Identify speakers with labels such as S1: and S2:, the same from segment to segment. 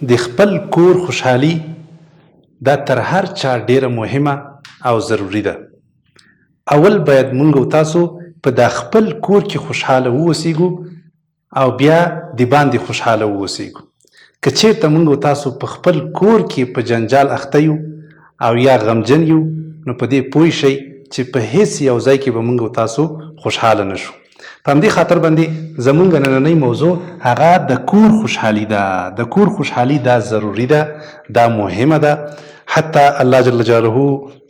S1: د خپل کور خوشحالي دا تر هر چا ډیره مهمه او ضروري ده. اول باید موږ او تاسو په دا خپل کور کې خوشحاله واوسیږو او بیا د باندې خوشحاله واوسیږو. که چیرته موږ او تاسو په خپل کور کې په جنجال اخته یو او یا غمجن یو نو په دې پوه شئ چې په هیڅ یو ځای کې به موږ او تاسو خوشحاله نشو. په همدې خاطر باندې زموږ نننۍ موضوع هغه د کور خوشحالي ده. د کور خوشحالي دا ضروري ده، دا مهمه ده. حتی الله جل جلاله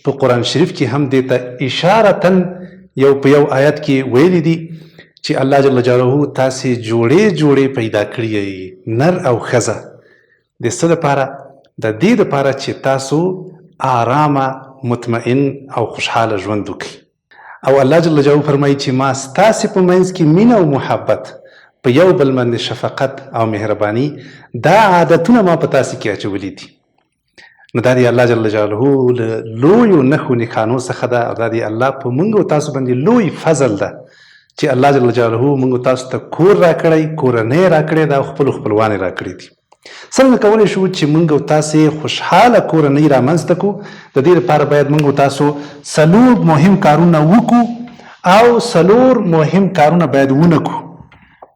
S1: په قرآن شریف کې هم دې ته اشارتا یو په یو آیت کې ویلي دي چې الله جل جلاله تاسې جوړې جوړې پیدا کړي نر او ښځه د څه دپاره؟ د دې دپاره چې تاسو آرامه مطمئن او خوشحاله ژوند وکړي. او الله جل جلاله فرمایي چې ما ستاسې په منځ کې مینه او محبت په یو بل باندې شفقت او مهرباني دا عادتونه ما په تاسې کې اچولي دي. نو دا دی الله جل جلاله له لویو نښو نښانو څخه ده او دا دی الله په موږ او تاسو باندې لوی فضل ده چې الله جل جلاله موږ تاسو ته کور راکړی، کورنۍ راکړې ده او خپلو خپلوانې راکړې دي. څنګه کولی شو چې موږ او تاسې خوشحاله کورنۍ رامنځته کړو؟ د دې لپاره باید موږ او تاسو 4 مهم کارونه وکړو او 4 مهم کارونه باید ونه کړو.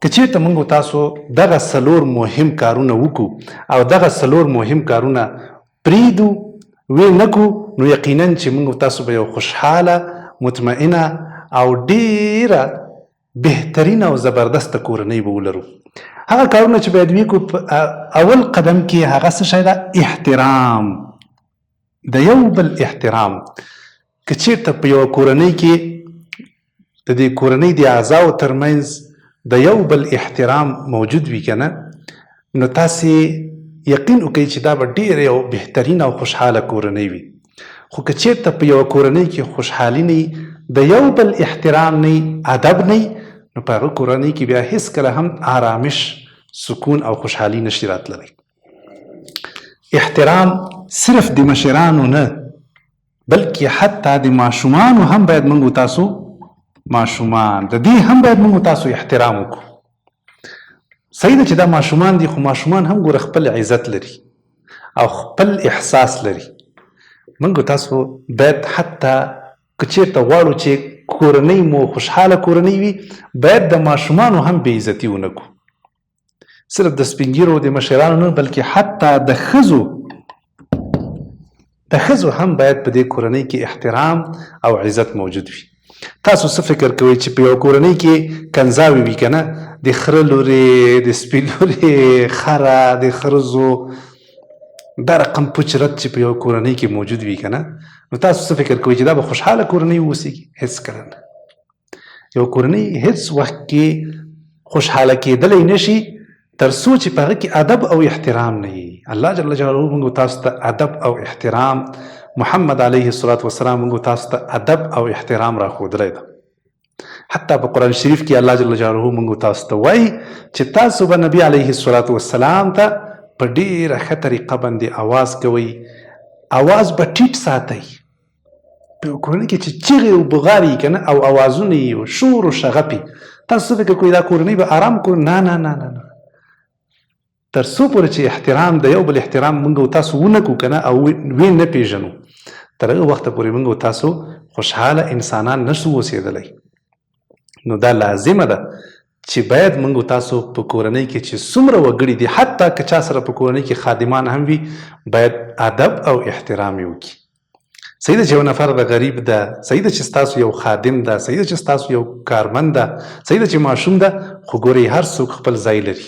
S1: که چېرته موږ او تاسو دغه 4 مهم کارونه وکړو او دغه 4 مهم کارونه پرېږدو ویې نه کړو نو یقینا چې موږ او تاسو به یو خوشحاله مطمئنه او ډېره بهترینه او زبردسته کورنۍ به ولرو. هغه کارونه چې باید وکړو په اول قدم کې هغه څه شی ده؟ احترام، د یو بل احترام. که چېرته په یوه کورنۍ کې د دې کورنۍ د اعضاو ترمنځ د یو بل احترام موجود وي که نه نو تاسې یقین وکړئ چې دا به ډېره یو بهترین او خوشحاله کورنۍ وي. خو که چېرته په یوه کورنۍ کې خوشحالي نه د یو بل احترام نه ادب نه نو په هغه کورنۍ کې بیا هیڅکله هم آرامش، سکون او خوشحالي نشي راتللی. احترام صرف د مشرانو نه بلکې حتی د ماشومانو هم باید موږ او تاسو ماشومان د دې هم باید موږ او تاسو احترام وکړو. صحیح ده چې دا ماشومان دي خو ماشومان هم ګوره خپل عزت لري او خپل احساس لري. موږ او تاسو باید حتی که چېرته غواړو چې کورنۍ مو خوشحاله کورنۍ وي باید د ماشومانو هم بې عزتي ونه کړو. صرف د سپین ږیرو د مشرانو نه بلکې حتی د ښځو هم باید په دې کورنۍ کې احترام او عزت موجود وي. تاسو څه فکر کوئ چې په یو کورنۍ کې کنځاوې وي که نه؟ د خره لورې، د سپي لورې، خره، د خرزو دا رقم پوچ رد چې په یو کورنۍ کې موجود وي که نه نو تاسو څه فکر کوئ چې دا به خوشحاله کورنۍ واوسیږي؟ هېڅکله نه. یو کورنۍ هېڅ وخت کې خوشحاله کېدلی نشي تر څو چې په هغه کې ادب او احترام نه وي. الله جل جلاله موږ تاسو ته ادب او احترام، محمد علیه الصلاة والسلام موږ تاسو ته ادب او احترام راښودلی ده. حتی په قرآن شریف کې الله جل جلاله موږ تاسو ته وایي چې تاسو به نبي علیه الصلاة والسلام ته په ډېره ښه طریقه باندې اواز کوئ، اواز به ټیټ ساتئ. په کورنۍ کې چې چیغې او بغارې که نه او اوازونه یې او شور او شغپ تاسو څه فکر کوئ دا کورنۍ به آرام کړو؟ نه نه نه نه. تر څو پورې چې احترام د یو بل احترام موږ او تاسو ونه کړو که نه او ویې نه پېژنو تر هغه وخته پورې موږ او تاسو خوشحاله انسانان نشو اوسېدلی. نو دا لازمه ده چې باید موږ او تاسو په کورنۍ کې چې څومره وګړي دي حتی که چا سره په کورنۍ کې خادمان هم وي باید ادب او احترام یې وکړي. صحیح ده چې یو نفر د غریب ده، صحیح ده چې ستاسو یو خادم ده، صحیح ده چې ستاسو یو کارمند ده، صحیح ده چې ماشوم ده، خو ګورئ هر څوک خپل ځای لري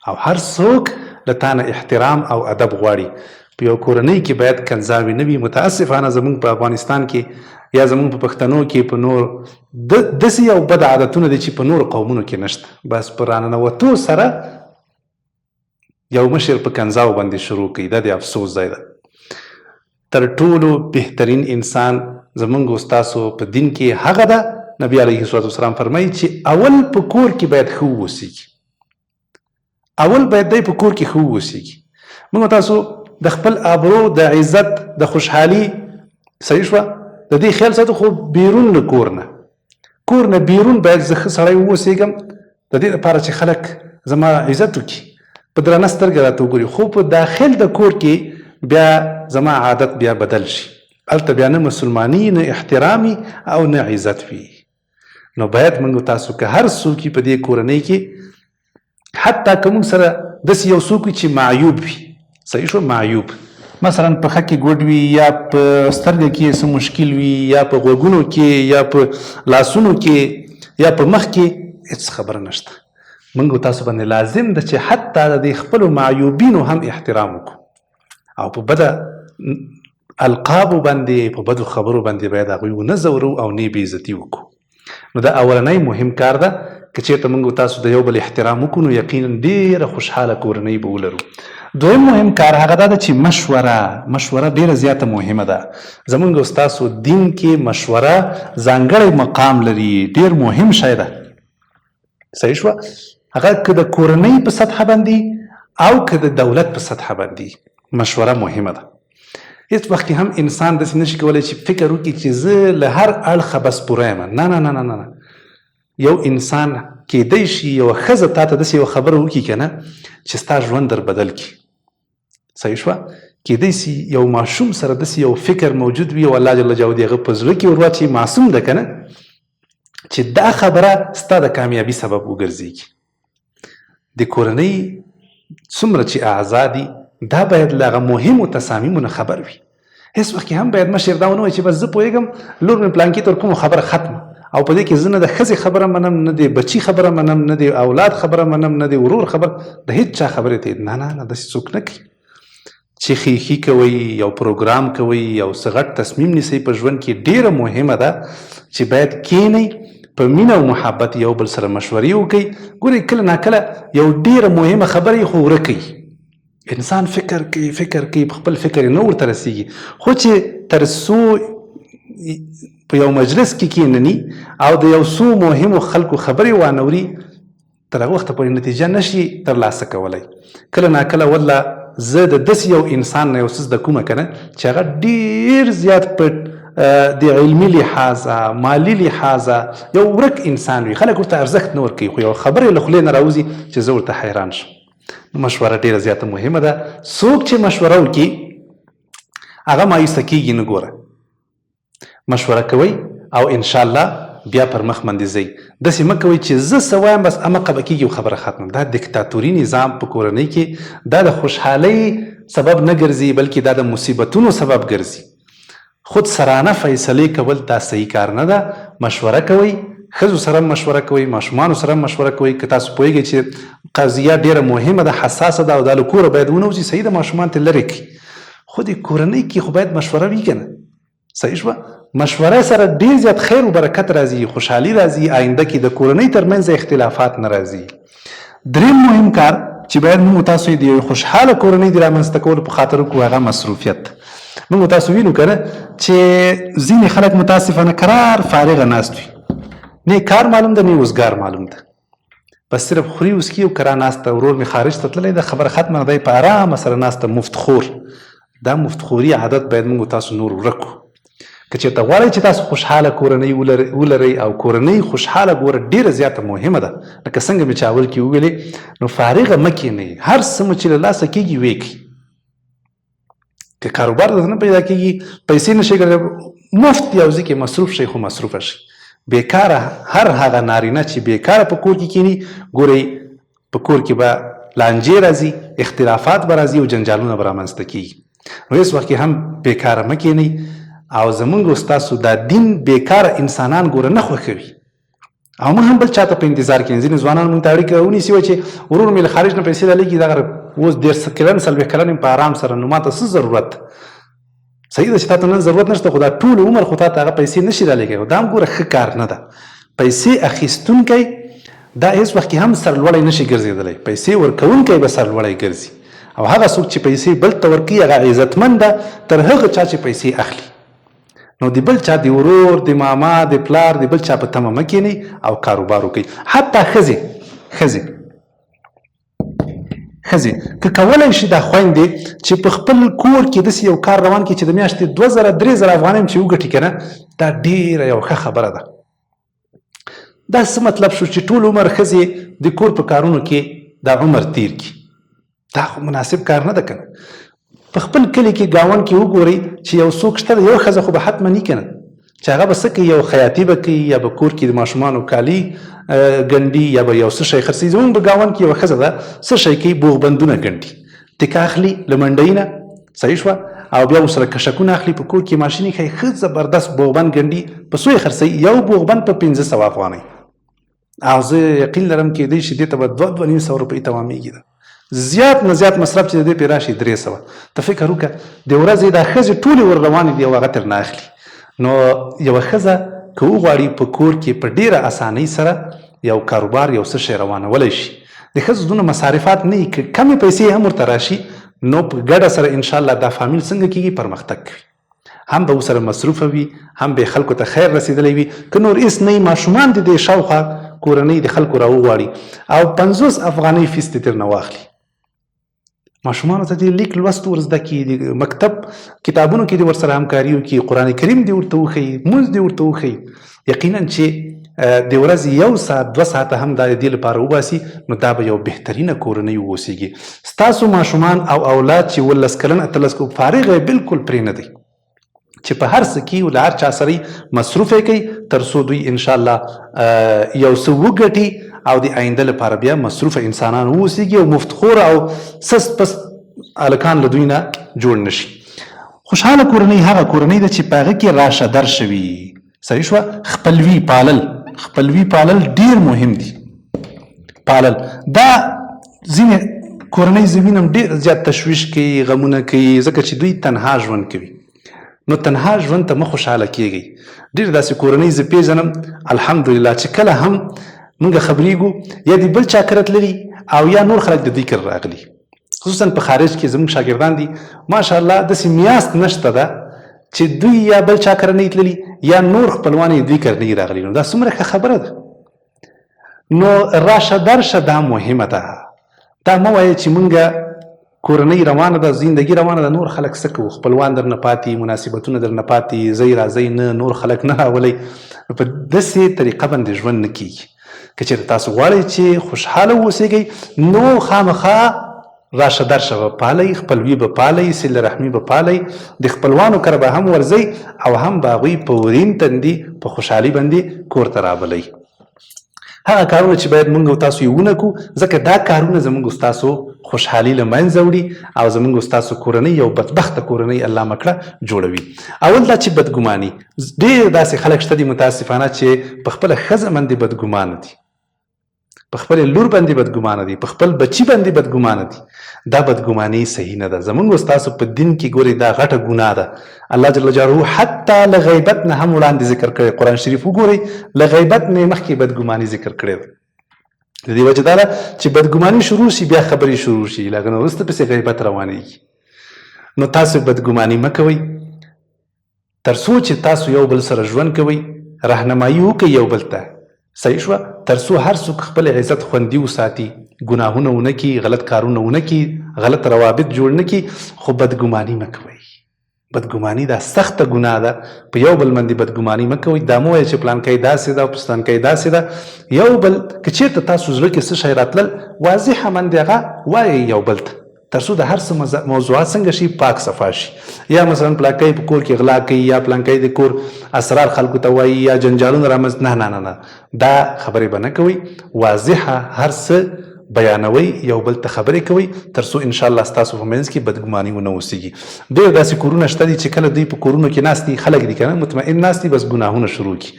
S1: او هر څوک له تا نه احترام او ادب غواړي. په یو کورنۍ کې باید کنځاوې نه وي. متاسفانه زموږ په افغانستان کې یا زموږ په پښتنو کې په نور داسې یو بد عادتونه دي چې په نورو قومونو کې نشته. بس په راننوتو سره یو مشر په کنځاو باندې شروع کوي. دا د افسوس ځای ده. تر ټولو بهترین انسان زموږ او ستاسو په دین کې هغه ده. نبی علیه الصلاة والسلام فرمایي چې اول په کور کې باید ښه واوسیږي. اول باید دی په کور کې ښه واوسیږي. موږ تاسو د خپل آبرو، د عزت، د خوشحالي صحیح شوه د دې خیال ساتو خو بیرون له کور نه بیرون باید زه ښه سړی واوسیږم د دې لپاره چې خلک زما عزت وکړي. په درنه سترګه راته وګوري، خو په داخل د کور کې بیا زما عادت بیا بدل شي، هلته بیا نه مسلماني نه احترامي او نه عزت وي. نو باید موږ تاسو که هر څوک په دې کورنۍ کې، حتی که موږ سره داسې یو څوک وي چې معیوب وي، صحیح شو، معیوب مثلا په خط کې ګوډ وي یا په سترګه کې څه مشکل وي یا په غوږونو کې یا په لاسونو کې یا په مخ کې، هېڅ خبره نشته. موږ تاسو باندې لازم ده چې حتی د خپلو معیوبینو هم احترام وکړو او په بده القابو باندې، په بدو خبرو باندې باید هغوی ونه ځورو او نه بې عزتي وکړو. نو دا اولنی مهم کار ده. که چېرته موږ تاسو د یو بل احترام وکړو نو یقینا ډېره خوشحاله کورنۍ به ولرو. دویم مهم کار هغه دا ده چې مشوره ډېره زیاته مهمه ده. زموږ او ستاسو دین کې مشوره ځانګړی مقام لري، ډېر مهم شی ده. صحیح شوه؟ هغه که د کورنۍ په سطحه باندې او که د دولت په سطحه باندې مشوره مهمه ده. هیڅ وخت هم انسان داسې نشي کولی چې فکر وکړي چې زه له هر اړخه بس پوره یم. نه نه نه نه نه، یو انسان کیدی شي یوه ښځه تا ته داسې یوه خبره وکړي که نه چې ستا ژوند در بدل کړي. صحیح شوه؟ کیدی شي یو ماشوم سره داسې یو فکر موجود وي او الله جل جلاله د هغه په زړه کې ور واچوي، معصوم ده که نه، چې دا خبره ستا د کامیابي سبب وګرځېږي. د کورنۍ څومره چې اعضا دي دا باید له هغه مهمو تصامیمو نه خبر وي. هېڅ وخت کې هم باید مشر دا ونه وایي چې بس زه پوهېږم لور مې پلانکي تر کومه خبره ختمه، او په دې کې زه نه د ښځې خبره منم، نه د بچي خبره منم، نه د اولاد خبره منم، نه د ورور خبره، د هېڅ چا خبرې ته نه نه نه، داسې څوک نه کوي. چې خیخي کوئ، یو پروګرام کوئ، یو څه غټ تصمیم نیسئ په ژوند کې، ډېره مهمه ده چې باید کینئ په مینه او محبت یو بل سره مشورې وکړئ. ګورئ کله ناکله یو ډېره مهمه خبره خو ورکوي، انسان فکر کوي په خپل فکر نه ورته رسېږي، خو چې تر څو په یو مجلس کې کینني او د یو څو مهمو خلکو خبرې وانوري، تر هغه وخته پورې نتیجه نشي ترلاسه کولی. کله ناکله والله زه د داسې یو انسان نه یو څه زده کومه که نه چې هغه ډېر زیات په د علمي لحاظه، مالي لحاظه یو ورک انسان وي، خلک ورته ارزښت نه ورکوي، خو یو خبرې له خولې نه راوځي چې زه ورته حیران شم. مشوره ډېره زیاته مهمه ده. څوک چې مشوره وکړي هغه مایوسه کېږي نه. ګوره مشوره کوئ او انشاءالله بیا پر مخ باندې ځئ. داسې مه کوئ چې زه څه وایم بس امقه به کېږي او خبره ختمه. دا دیکتاتوري نظام په کورنۍ کې دا د خوشحالۍ سبب نه ګرځي، بلکې دا د مصیبتونو سبب ګرځي. خود سرانه فیصلې کول دا صحیح کار نه ده. مشوره کوئ، ښځو سره مشوره کوئ، ماشومانو سره مشوره کوئ. که تاسو پوهېږئ چې قضیه ډېره مهمه ده، حساسه ده او دا له کوره باید ونوځي، صحیح ده، ماشومان ته لرې کړي، خو د کورنۍ کې خو باید مشوره وي که نه. صحیح شوه؟ مشوره سره ډېر زیات خیر و برکت راځي، خوشحالي راځي، آینده کې د کورنۍ ترمنځ اختلافات نه راځي. دریم مهم کار چې باید موږ تاسو د یوې خوشحاله کورنۍ د رامنځته کولو په خاطر وکړو هغه مصروفیت. موږ تاسو وینو که نه چې ځینې خلک متاسفانه قرار فارغه ناست وي، نه کار معلوم ده نه روزګار معلوم ده، بس صرف خوري وسکي او کرا ناسته. ورور مې خارج ته تللی ده، خبره ختمه ده، په ارامه سره ناسته، مفتخور. دا مفتخوري عادت باید موږ تاسو نور ورکو. که چېرته غواړئ چې تاسو خوشحاله کورنۍ ولرئ او کورنۍ خوشحاله ګوره ډېره زیاته مهمه ده. لکه څنګه مې چې اول کې وویلې، نو فارغه مه کښېنئ، هر څه مو چې له لاسه کېږي ویې کړئ. که کاروبار درته نه پیدا کېږي، پیسې نشئ ګټلی، مفت یو ځای کې مصروف شئ، خو مصروفه شئ. بیکاره هر هغه نارینه چې بیکاره په کور کې کښېني، ګورئ په کور کې به لانجې راځي، اختلافات به راځي او جنجالونه به رامنځته کېږي. نو هېڅ وخت کې هم بیکاره مه کښېنئ. او زمونږ او ستاسو دا دین بیکاره انسانان ګوره نه خوښوي، او موږ هم بل چاته په انتظار کې ځینې ځوانان موږ ته اړیکه ونیسي وایي چې ورور مې له خارج نه پیسې رالیږي، دغه اوس 13 کلن 40 کلن په آرام سره، نو ماته څه ضرورت؟ صحیح ده چې تا ته نن ضرورت نشته، خو دا ټول عمر خو تا ته هغه پیسې نشي رالیږی، او دا هم ګوره ښه کار نه ده. پیسې اخیستونکی دا هېڅ وخت کې هم سرلوړی نشي ګرځېدلی، پیسې ورکوونکی به سرلوړی ګرځي. او هغه څوک چې پیسې بل ته ورکوي هغه عزتمند ده تر هغه چا چې پیسې اخلي. نو د بل چا د ورور، د ماما، د پلار، د بل چا په تمه مه کښېنئ او کاروبار وکړئ. حتی ښځې که کولی شي دا خویندې چې په خپل کور کې داسې یو کار روان کړي چې د میاشتې 2000-3000 افغانۍ هم چې وګټي که نه، دا ډېره یو ښه خبره ده. دا څه مطلب شو چې ټول عمر ښځې د کور په کارونو کې دا عمر تیر کړي، دا خو مناسب کار نه ده کنه. په خپل کلی کې گاون کې وګورئ چې یو څوک شته یو ښځه خو به حتما نه کنه چې هغه به څه کوي، یو خیاطي به کوي یا به کور کې د ماشومانو کالي ګنډي یا به یو څه شی خرڅوي. زمونږ په ګاون کې یوه ښځه ده څه شی کوي، بوغبندونه ګنډي، ټیکه اخلي له منډۍ نه، صحیح شوه، او بیا ورسره کشکونه اخلي، په کور کې ماشین یې ښایي، ښه زبردست بوغبند ګنډي. په څو یې خرڅوي؟ یو بوغبند په 1500 افغانۍ، او زه یقین لرم کېدی شي دې ته به 2-2.5 روپۍ تمامېږي. زیات نه زیات مصرف چې د دې پې راشي 300. ته فکر وکړه د ورځې دا ښځې ټولې ور روانې دي او هغه ترې نه اخلي. نو یوه ښځه که وغواړي په کور کې په ډېره اسانۍ سره یو کاروبار یو څه شی روانولی شي، د ښځو دونه مصارفات نه وي، که کمې پیسې هم ورته راشي نو په ګډه سره انشاءالله دا فامیل څنګه کېږي، پرمختګ کوي، هم به ورسره مصروفه وي، هم به خلکو ته خیر رسېدلی وي. که نور هېڅ نه وي، ماشومان د دې شاوخوا کورنۍ د خلکو راوغواړي او 50 افغانۍ فیس دې ترې نه واخلي، ماشومانو ته دې لیک لوست ور زده کړي، د مکتب کتابونو کې دې ورسره همکاري وکړي، قرآن کریم دې ورته وښیي، مونځ دې ورته وښیي. یقینا چې د ورځې 1 ساعت 2 ساعته هم دا د دې لپاره وباسي نو دا به یو بهترینه کورنۍ واوسېږي. ستاسو ماشومان او اولاد چې 19 کلن 18 کو فارغ یې بالکل پرې نه دی، چې په هر څه کې له هر چا سره مصروف یې کوي تر څو دوی انشاءالله یو څه وګټي او د آینده لپاره بیا مصروفه انسانان واوسېږي او مفتخور او سست پست هلکان له دوی نه جوړ نشي. خوشحاله کورنۍ هغه کورنۍ ده چې په هغه کې راشه درشه وي. صحیح شوه؟ خپلوي پالل ډیر مهم دي. پالل دا ځینې کورنۍ زمین هم ډیر زیات تشویش کوي، غمونه کوي، ځکه چې دوی تنها ژوند کوي. نو تنها ژوند ته مه خوشحاله کیږئ. ډیر داسې کورنۍ زه پیژنم الحمدلله چې کله هم موږ خبرېږو یا د بل چا کره تللي او یا نور خلک د دوی کره راغلي، خصوصا په خارج کې زموږ شاګردان دي ماشاءالله داسې میاشت نشته ده چې دوی یا بل چا کره نه تللي یا نور خپلوان یې دوی کره نه راغلي. نو دا څومره ښه خبره ده. نو راشه درشه دا مهمه ده. دا مه وایه چې مونږ کورنۍ روانه ده، زندگی روانه ده، نور خلک څه کوو، خپلوان درنه پاتې، مناسبتونه درنه پاتې، ځئ راځئ نه، نور خلک نه راولئ. په داسې طریقه باندې ژوند نه کیږي. که چېرې تاسو غواړئ چې خوشحاله واوسېږئ نو خامخا راشه درشه به پالئ، خپلوي به پالئ، صله رحمي به پالئ، د خپلوانو کره به هم ورځئ او هم به هغوی په ورین تندي په خوشحالي باندې کور ته رابلئ. هغه کارونه چې باید موږ او تاسو یې ونه کړو، ځکه دا کارونه زموږ او ستاسو خوشحالي له منځه وړي او زموږ او ستاسو کورنۍ یو بدبخته کورنۍ الله مکړه جوړوي. اول دا چې بدګماني، ډېر داسې خلک شته دي متاسفانه چې په خپله ښځه باندې بدګمانه دي، په خپل لور باندې بدګمانه دي، په خپل بچی باندې بدګمانه دي. دا بدګماني صحیح نه ده. زمونږ استاسو په دین کې ګوري دا غټه ګناه ده. الله جل جلاله حتی له غیبت نه هم وړاندې ذکر کړی. قرآن شریف وګورئ، له غیبت نه مخکې بدګماني ذکر کړی ده. د دې وجه دا ده چې بدګماني شروع شي بیا خبرې شروع شي، لکه نو وروسته پسې غیبت روانېږي. نو تاسو بدګماني مه کوئ، تر څو چې تاسو یو بل سره ژوند کوئ، راهنمایي وکړئ یو بل ته. صحیح شوه؟ تر څو هر څوک خپل عزت خوندي وساتي، ګناهونه ونه کړي، غلط کارونه ونه کړي، غلط روابط جوړ نه کړي، خو بدګماني مه کوئ. بدګماني دا سخته ګناه ده. په یو بل باندې بدګماني مه کوئ. دا مه وایئ چې پلانکی داسې ده او پلانکی داسې ده. یو بل که چېرته تاسو زړه کې څه شی راتلل، واضحه باندې هغه وایئ یو بل ته، تر څو د هر څه موضوعات څنګه شي، پاک صفا شي. یا مثلا پلانکی په کور کې غلا کوي، یا پلانکی د کور اسرار خلکو ته وایي، یا جنجالونه رامنځ نه نه نه نه، دا خبرې به نه کوئ. واضحه هر څه بیانوي، یو بل ته خبرې کوي، تر څو انشاءالله ستاسو په منځ کې بدګماني ونه اوسېږي. ډېر داسې کورونه شته دي چې کله دوی په کورونو کې ناست دي، خلک دي که نه مطمئن ناست دي، بس ګناهونه شروع کړي،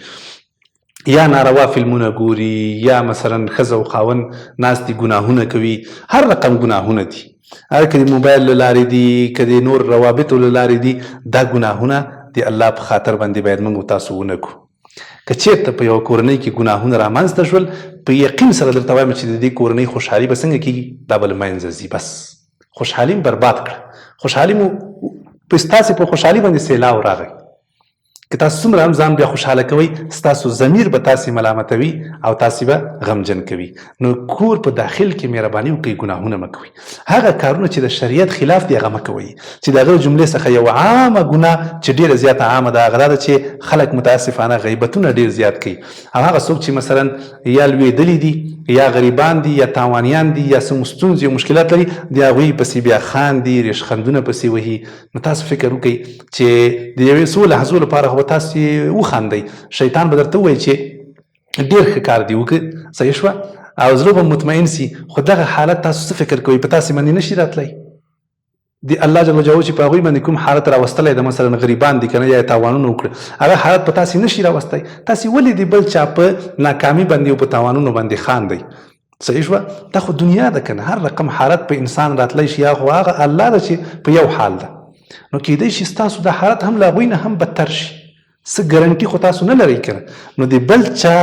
S1: یا ناروا فلمونه ګوري، یا مثلا ښځه او خاوند ناست دي ګناهونه کوي، هر رقم ګناهونه دي. هر که د موبایل له لارې دي، که د نور روابطو له لارې دي، دا ګناهونه د الله په خاطر باندې باید موږ تاسو ونه کړو. که چېرته په یوه کورنۍ کې ګناهونه رامنځته شول، په یقین سره درته وایم چې د دې کورنۍ خوشحالي به څنګه کېږي، دا به له منځه ځي. بس خوشحالي برباد کړه. خوشحالي مو په ستاسې په خوشحالي باندې سیلاو راغی. که تاسو څومره هم ځان بیا خوشحاله کوئ ستاسو ضمیر به تاسې ملامتوي او تاسې به غمجن کوي. نو کور په داخل کې مهرباني وکړئ، ګناهونه مه کوئ. هغه کارونه چې د شریعت خلاف دي هغه مه کوئ. چې د هغه جملې څخه یو عامه ګناه چې ډېره زیاته عامه ده هغه دا ده چې خلک متاسفانه غیبتونه ډېر زیات کوي. او هغه څوک چې مثلا یا لوېدلي دي یا غریبان دي یا تاوانیان دي یا څه ستونزې او مشکلات لري د هغوی پسې بیا خاندي، ریشخندونه پسې وهي. نو تاسو فکر وکړئ چې د یوې څو لحظو لپاره خو تاسو وخاندئ، شیطان به درته ووایي چې ډېر ښه کار دی وکړه، صحیح شوه، او زړه به مطمئن سي. خو دغه حالت تاسو څه فکر کوئ په تاسې باندې نشي راتلی؟ د الله جل جلاله چې په هغوی باندې کوم حالت راوستلی د مثلا غریبان دي که نه یا تاوانونه وکړه هغه حالت په تاسې نشي راوستی. تاسې ولې د بل چا په ناکامي باندې او په تاوانونو باندې خاندئ؟ صحیح شوه، دا خو دنیا ده که نه، هر رقم حالت په انسان راتلی شي یا خو هغه الله ده چې په یو حال ده. نو کیدای شي ستاسو دا حالت هم له هغوی نه هم بدتر شي، څه ګرنټي خو تاسو نه لرئ که نه. نو د بل چا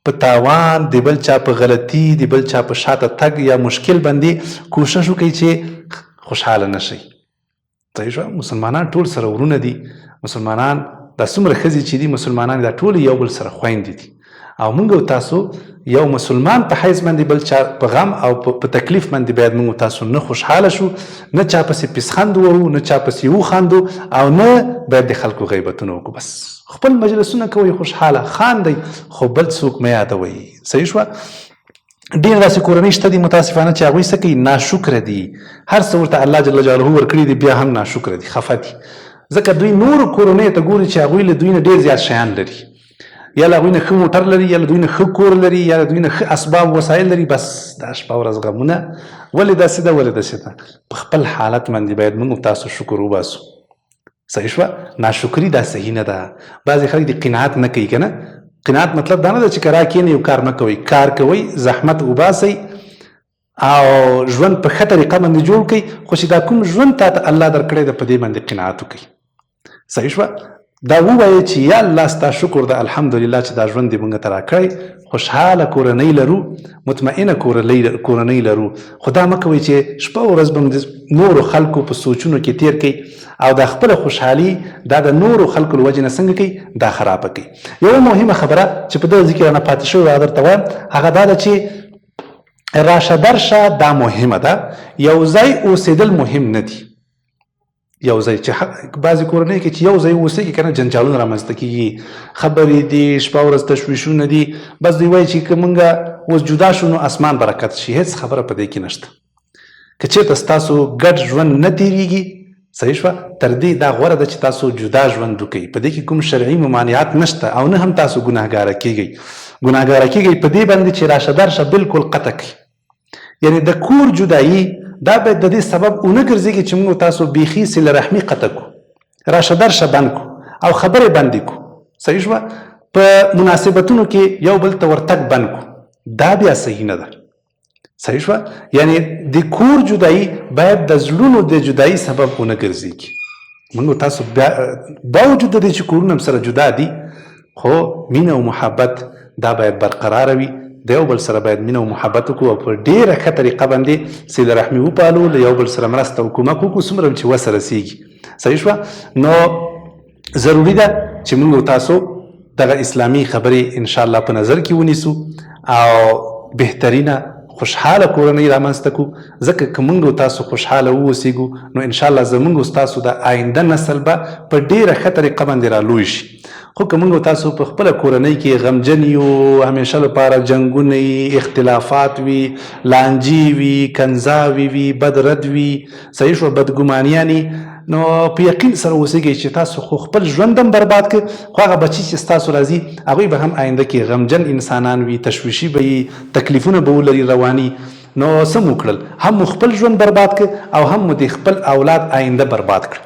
S1: په تاوان، د بل چا په غلطي، د بل چا په شاته تګ یا مشکل باندې کوشش وکړئ چې خوشحاله نشئ. صحیح شوه، مسلمانان ټول سره ورونه دي، مسلمانان دا څومره ښځې چې دي مسلمانان دا ټول یو بل سره خویندې دي. او موږ او تاسو یو مسلمان په حیث باندې بل چا په غم او په تکلیف باندې باید موږ تاسو نه خوشحاله شو، نه چا پسې پیسخند وو، نه چا پسې وخاندو، او نه باید د خلکو غیبتونه وکړو. بس خپل مجلسونه کوئ، خوشحاله خاندئ، خو بل څوک مه یادوئ. صحیح شوه. ډېر داسې کورنۍ شته دي متاسفانه چې هغوی څه کوي، ناشکره دي، هر څه ورته الله جل جلاله ورکړي دي بیا هم ناشکره دي، خفه دي. ځکه دوی نورو کورنیو ته ګوري چې هغوی له دوی نه ډېر زیات شیان لري، یا له هغوی نه ښه موټر لري، یا له دوی نه ښه کور لري، یا له دوی نه ښه اسباب وسایل لري. بس دا شپه ورځ غمونه، ولې داسې ده ولې داسې ده. په خپل حالت باندې باید موږ تاسو شکر وباسو. صحیح شوه. ناشکري دا صحیح نه ده. بعضې خلک د قناعت نه کوي که نه. قناعت مطلب دا نه ده چې که راکښېنئ یو کار نه کوئ، کار کوئ، زحمت وباسئ او ژوند په ښه طریقه باندې جوړ کړئ، خو چې دا کوم ژوند تا ته الله درکړی ده په دې باندې قناعت وکړئ. صحیح شوه. دا ووایه چې یا الله ستا شکر ده، الحمدلله چې دا ژوند دې موږ ته راکړی، خوشحاله کورنۍ لرو، مطمئنه کورنۍ لرو. خو دا مه کوئ چې شپه ورځ به نورو خلکو په سوچونو کې تیر کوئ او دا خپله خوشحالي دا د نورو خلکو له وجې نه څنګه کوي، دا خرابه کوي. یوه مهمه خبره چې په دغه ذکر نه پاتې شوې هغه درته وایم، هغه دا ده چې راشه درشه دا مهمه ده، یو ځای اوسېدل مهم نه دي. یو ځای چې بعضې کورنۍ کې چې یو ځای اوسېږي که نه جنجالونه رامنځته کېږي، خبرې دي، شپه ورځ تشویشونه دي. بس دوی وایي چې که موږ اوس جدا شو نو اسمان برکت شي. هېڅ خبره په دې کې نشته. که چېرته ستاسو ګډ ژوند نه تېرېږي، صحیح شوه، تر دې دا غوره ده چې تاسو جدا ژوند وکړئ. په دې کې کوم شرعي ممانعات نشته او نه هم تاسو ګناهګاره کېږئ. ګناهګاره کېږئ په دې باندې چې راشه درشه بالکل قطع کړئ. یعنې د کور جدایي دا باید د دې سبب ونه ګرځېږي چې موږ تاسو بیخي صله رحمي قطع کړو، راشه درشه بند کړو او خبرې بندې کړو. صحیح شوه. په مناسبتونو کې یو بل ته ورتګ بند کړو، دا بیا صحیح نه ده. صحیح شوه. یعنی د کور جدایي باید د زړونو د جدایي سبب ونه ګرځېږي. موږ تاسو باوجود د دې چې کورونه هم سره جدا دي، خو مینه او محبت دا باید برقراره وي. د یو بل سره باید مینه او محبت وکړو او په ډېره ښه طریقه باندې صله رحمي وپالو، له یو بل سره مرسته او کومک وکړو څومره چې وس رسېږي. صحیح شوه. نو ضروري ده چې موږ او تاسو دغه اسلامي خبرې انشاءالله په نظر کې ونیسو او بهترینه خوشحاله کورنۍ رامنځته کړو. ځکه که موږ او تاسو خوشحاله واوسېږو نو انشاءالله زموږ او ستاسو د آینده نسل به په ډېره ښه طریقه باندې رالوی شي. خو که موږ او تاسو په خپله کورنۍ کې غمجن یو، همیشه لپاره جنګونه وي، اختلافات وي، لانجې وي، کنځاوې وي، بدرد وي، صحیح شوه، بدګمانیانې، نو په یقین سره اوسېږئ چې تاسو خو خپل ژوند هم برباد کړ، خو هغه بچي چې ستاسو راځي هغوی به هم آینده کې غمجن انسانان وي، تشویشي به وي، تکلیفونه به ولري رواني. نو څه مو کړل؟ هم مو خپل ژوند برباد کړ او هم مو د خپل اولاد آینده برباد کړ.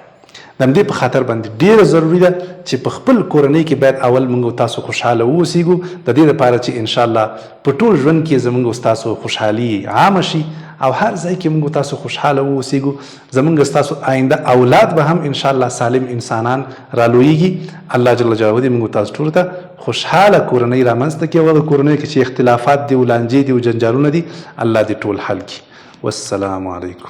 S1: د همدې په خاطر باندې ډېره ضروري ده چې په خپل کورنۍ کې باید اول موږ او تاسو خوشحاله واوسېږو، د دې لپاره چې انشاءالله په ټول ژوند کې زموږ او ستاسو خوشحالي عامه شي او هر ځای کې موږ تاسو خوشحاله واوسېږو. زموږ ستاسو آینده اولاد به هم انشاءالله سالم انسانان رالویږي. الله جل جلاله دې موږ تاسو ټولو ته خوشحاله کورنۍ رامنځته کړي او هغه کورنۍ کې چې اختلافات دي او لانجې دي او جنجالونه دي الله دې ټول حل کړي. والسلام علیکم.